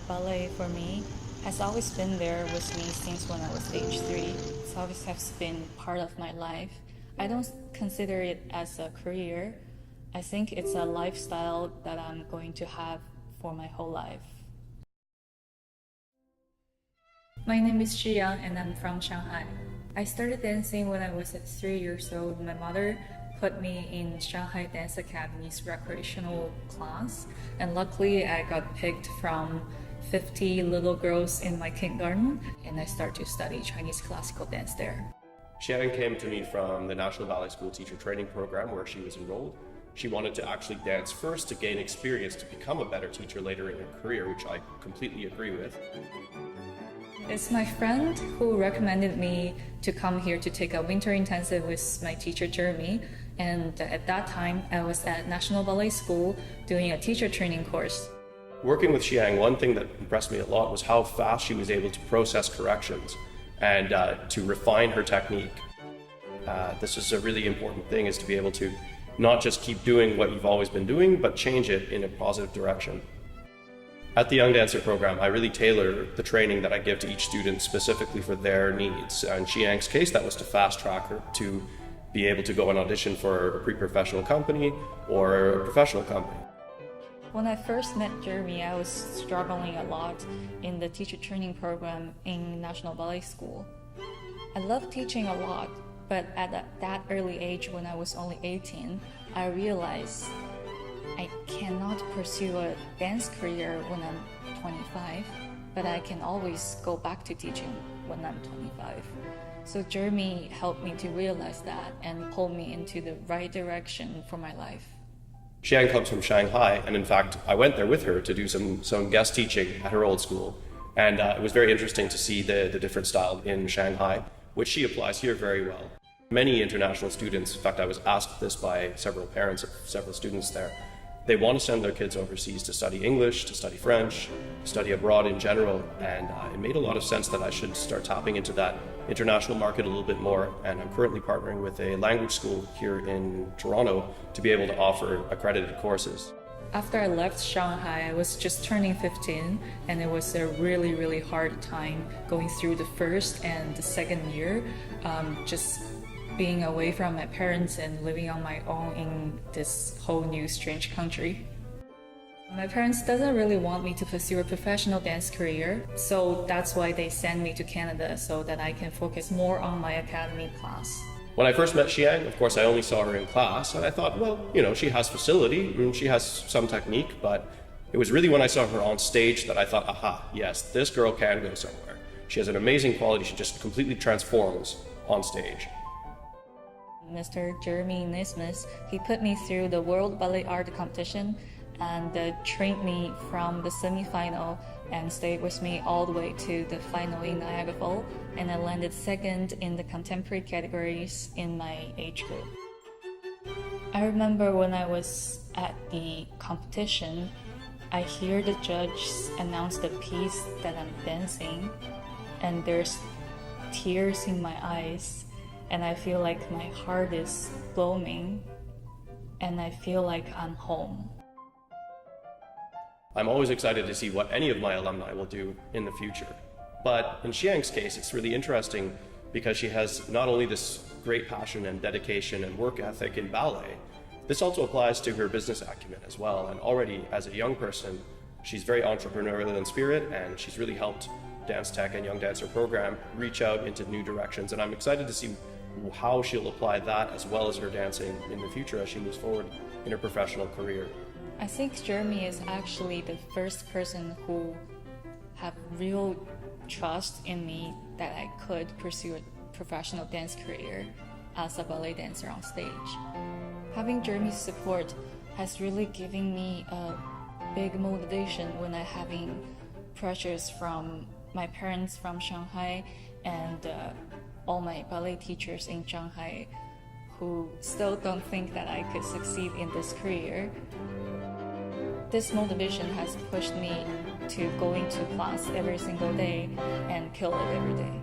ballet for me has always been there with me since when I was age 3. It always has been part of my life. I don't consider it as a career. I think it's a lifestyle that I'm going to have for my whole life. My name is Shiyang and I'm from Shanghai. I started dancing when I was 3 years old. My mother put me in Shanghai Dance Academy's recreational class, and luckily I got picked from 50 little girls in my kindergarten, and I started to study Chinese classical dance there. Shiyang came to me from the National Ballet School Teacher Training Program where she was enrolled. She wanted to actually dance first to gain experience to become a better teacher later in her career, which I completely agree with. It's my friend who recommended me to come here to take a winter intensive with my teacher Jeremy, and at that time I was at National Ballet School doing a teacher training course. Working with Shiyang, one thing that impressed me a lot was how fast she was able to process corrections and to refine her technique. This is a really important thing, is to be able to not just keep doing what you've always been doing, but change it in a positive direction. At the Young Dancer program, I really tailor the training that I give to each student specifically for their needs. In Shiyang's case, that was to fast track her to be able to go and audition for a pre-professional company or a professional company. When I first met Jeremy, I was struggling a lot in the teacher training program in National Ballet School. I loved teaching a lot, but at that early age, when I was only 18, I realized I cannot pursue a dance career when I'm 25, but I can always go back to teaching when I'm 25. So Jeremy helped me to realize that and pull me into the right direction for my life. Shiyang comes from Shanghai, and in fact, I went there with her to do some guest teaching at her old school. And it was very interesting to see the different style in Shanghai, which she applies here very well. Many international students, in fact, I was asked this by several parents of several students there, they want to send their kids overseas to study English, to study French, study abroad in general, and it made a lot of sense that I should start tapping into that international market a little bit more, and I'm currently partnering with a language school here in Toronto to be able to offer accredited courses. After I left Shanghai, I was just turning 15, and it was a really, really hard time going through the first and the second year, just being away from my parents and living on my own in this whole new strange country. My parents doesn't really want me to pursue a professional dance career, so that's why they send me to Canada so that I can focus more on my academy class. When I first met Shiyang, of course, I only saw her in class, and I thought, well, you know, she has facility, and she has some technique, but it was really when I saw her on stage that I thought, aha, yes, this girl can go somewhere. She has an amazing quality, she just completely transforms on stage. Mr. Jeremy Nasmith, he put me through the World Ballet Art Competition and trained me from the semi-final and stayed with me all the way to the final in Niagara Falls, and I landed second in the contemporary categories in my age group. I remember when I was at the competition, I hear the judge announce the piece that I'm dancing, and there's tears in my eyes, and I feel like my heart is blooming, and I feel like I'm home. I'm always excited to see what any of my alumni will do in the future. But in Shiyang's case, it's really interesting because she has not only this great passion and dedication and work ethic in ballet, this also applies to her business acumen as well. And already as a young person, she's very entrepreneurial in spirit, and she's really helped DanceTeq and Young Dancer program reach out into new directions. And I'm excited to see how she'll apply that as well as her dancing in the future as she moves forward in her professional career. I think Jeremy is actually the first person who have real trust in me that I could pursue a professional dance career as a ballet dancer on stage. Having Jeremy's support has really given me a big motivation when I'm having pressures from my parents from Shanghai and all my ballet teachers in Shanghai who still don't think that I could succeed in this career. This motivation has pushed me to go into class every single day and kill it every day.